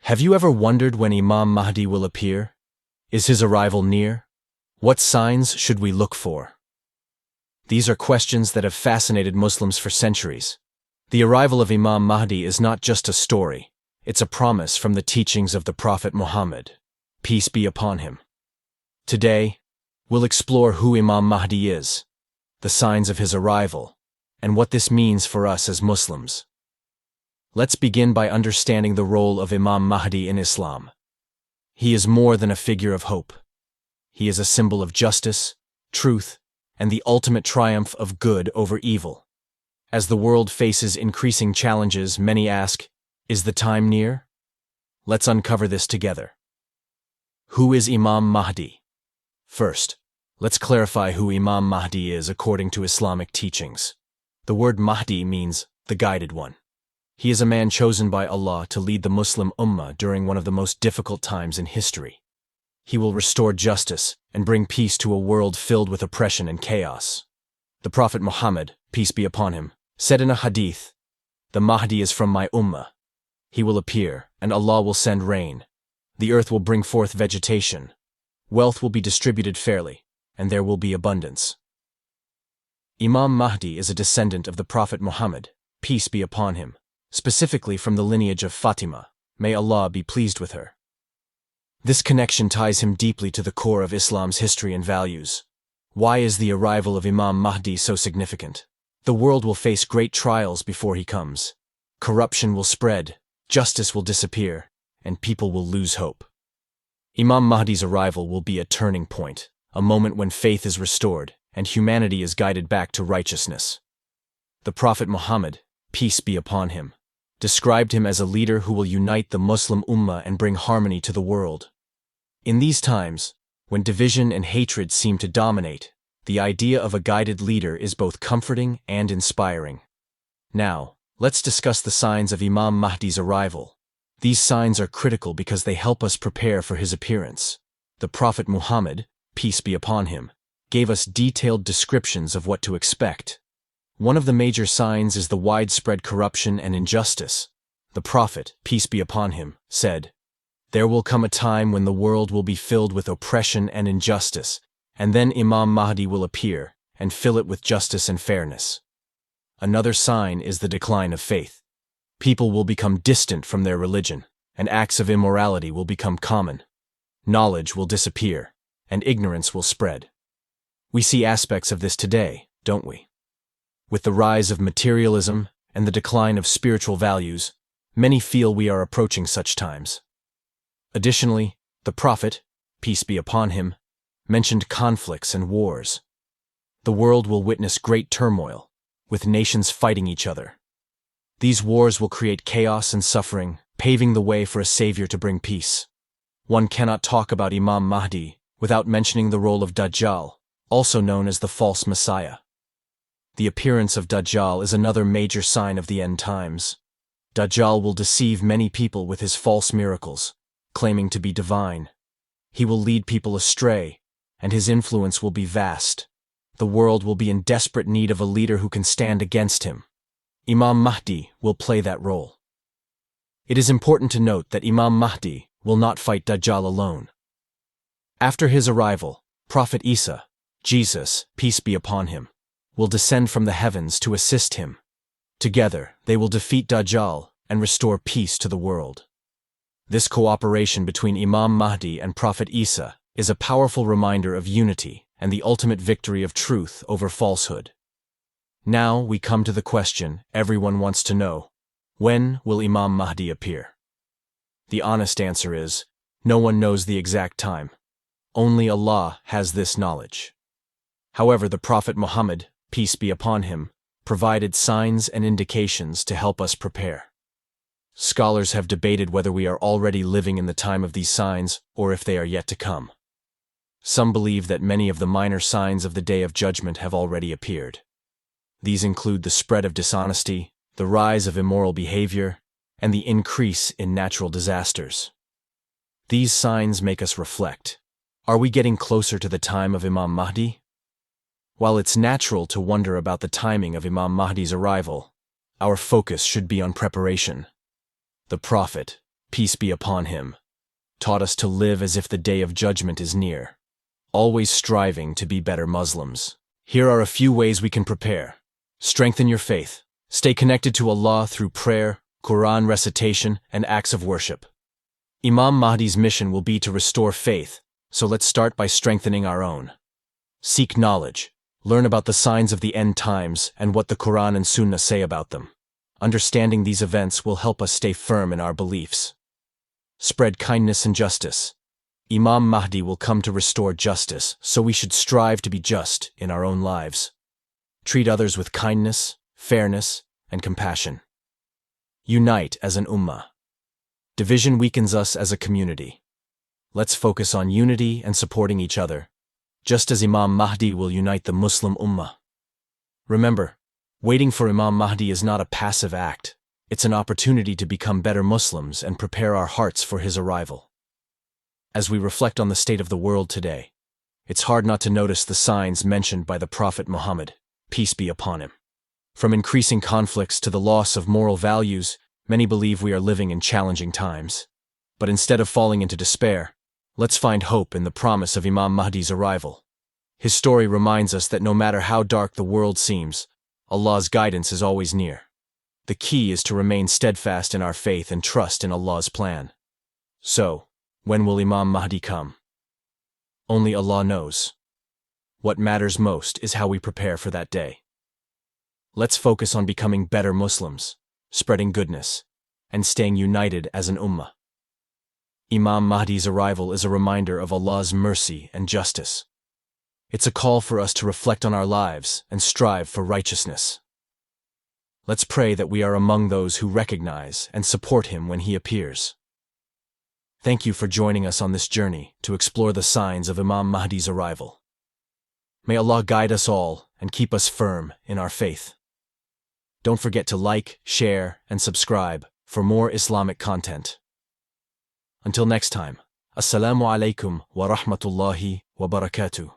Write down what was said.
Have you ever wondered when Imam Mahdi will appear? Is his arrival near? What signs should we look for? These are questions that have fascinated Muslims for centuries. The arrival of Imam Mahdi is not just a story, it's a promise from the teachings of the Prophet Muhammad, peace be upon him. Today, we'll explore who Imam Mahdi is, the signs of his arrival, and what this means for us as Muslims. Let's begin by understanding the role of Imam Mahdi in Islam. He is more than a figure of hope. He is a symbol of justice, truth, and the ultimate triumph of good over evil. As the world faces increasing challenges, many ask, is the time near? Let's uncover this together. Who is Imam Mahdi? First, let's clarify who Imam Mahdi is according to Islamic teachings. The word Mahdi means the guided one. He is a man chosen by Allah to lead the Muslim Ummah during one of the most difficult times in history. He will restore justice and bring peace to a world filled with oppression and chaos. The Prophet Muhammad, peace be upon him, said in a hadith, "The Mahdi is from my Ummah. He will appear, and Allah will send rain. The earth will bring forth vegetation. Wealth will be distributed fairly, and there will be abundance." Imam Mahdi is a descendant of the Prophet Muhammad, peace be upon him, specifically from the lineage of Fatima, may Allah be pleased with her. This connection ties him deeply to the core of Islam's history and values. Why is the arrival of Imam Mahdi so significant? The world will face great trials before he comes. Corruption will spread, justice will disappear, and people will lose hope. Imam Mahdi's arrival will be a turning point, a moment when faith is restored and humanity is guided back to righteousness. The Prophet Muhammad, peace be upon him, described him as a leader who will unite the Muslim Ummah and bring harmony to the world. In these times, when division and hatred seem to dominate, the idea of a guided leader is both comforting and inspiring. Now, let's discuss the signs of Imam Mahdi's arrival. These signs are critical because they help us prepare for his appearance. The Prophet Muhammad, peace be upon him, gave us detailed descriptions of what to expect. One of the major signs is the widespread corruption and injustice. The Prophet, peace be upon him, said, "There will come a time when the world will be filled with oppression and injustice, and then Imam Mahdi will appear and fill it with justice and fairness." Another sign is the decline of faith. People will become distant from their religion, and acts of immorality will become common. Knowledge will disappear, and ignorance will spread. We see aspects of this today, don't we? With the rise of materialism and the decline of spiritual values, many feel we are approaching such times. Additionally, the Prophet, peace be upon him, mentioned conflicts and wars. The world will witness great turmoil, with nations fighting each other. These wars will create chaos and suffering, paving the way for a savior to bring peace. One cannot talk about Imam Mahdi without mentioning the role of Dajjal, also known as the false messiah. The appearance of Dajjal is another major sign of the end times. Dajjal will deceive many people with his false miracles, claiming to be divine. He will lead people astray, and his influence will be vast. The world will be in desperate need of a leader who can stand against him. Imam Mahdi will play that role. It is important to note that Imam Mahdi will not fight Dajjal alone. After his arrival, Prophet Isa, Jesus, peace be upon him, will descend from the heavens to assist him. Together, they will defeat Dajjal and restore peace to the world. This cooperation between Imam Mahdi and Prophet Isa is a powerful reminder of unity and the ultimate victory of truth over falsehood. Now we come to the question everyone wants to know: when will Imam Mahdi appear? The honest answer is, no one knows the exact time. Only Allah has this knowledge. However, the Prophet Muhammad, peace be upon him, provided signs and indications to help us prepare. Scholars have debated whether we are already living in the time of these signs or if they are yet to come. Some believe that many of the minor signs of the Day of Judgment have already appeared. These include the spread of dishonesty, the rise of immoral behavior, and the increase in natural disasters. These signs make us reflect. Are we getting closer to the time of Imam Mahdi? While it's natural to wonder about the timing of Imam Mahdi's arrival, our focus should be on preparation. The Prophet, peace be upon him, taught us to live as if the day of judgment is near, always striving to be better Muslims. Here are a few ways we can prepare. Strengthen your faith. Stay connected to Allah through prayer, Quran recitation, and acts of worship. Imam Mahdi's mission will be to restore faith, so let's start by strengthening our own. Seek knowledge. Learn about the signs of the end times and what the Quran and Sunnah say about them. Understanding these events will help us stay firm in our beliefs. Spread kindness and justice. Imam Mahdi will come to restore justice, so we should strive to be just in our own lives. Treat others with kindness, fairness, and compassion. Unite as an ummah. Division weakens us as a community. Let's focus on unity and supporting each other, just as Imam Mahdi will unite the Muslim ummah. Remember, waiting for Imam Mahdi is not a passive act. It's an opportunity to become better Muslims and prepare our hearts for his arrival. As we reflect on the state of the world today, it's hard not to notice the signs mentioned by the Prophet Muhammad, peace be upon him. From increasing conflicts to the loss of moral values, many believe we are living in challenging times. But instead of falling into despair, let's find hope in the promise of Imam Mahdi's arrival. His story reminds us that no matter how dark the world seems, Allah's guidance is always near. The key is to remain steadfast in our faith and trust in Allah's plan. So, when will Imam Mahdi come? Only Allah knows. What matters most is how we prepare for that day. Let's focus on becoming better Muslims, spreading goodness, and staying united as an ummah. Imam Mahdi's arrival is a reminder of Allah's mercy and justice. It's a call for us to reflect on our lives and strive for righteousness. Let's pray that we are among those who recognize and support him when he appears. Thank you for joining us on this journey to explore the signs of Imam Mahdi's arrival. May Allah guide us all and keep us firm in our faith. Don't forget to like, share, and subscribe for more Islamic content. Until next time, Assalamu alaikum wa rahmatullahi wa barakatuh.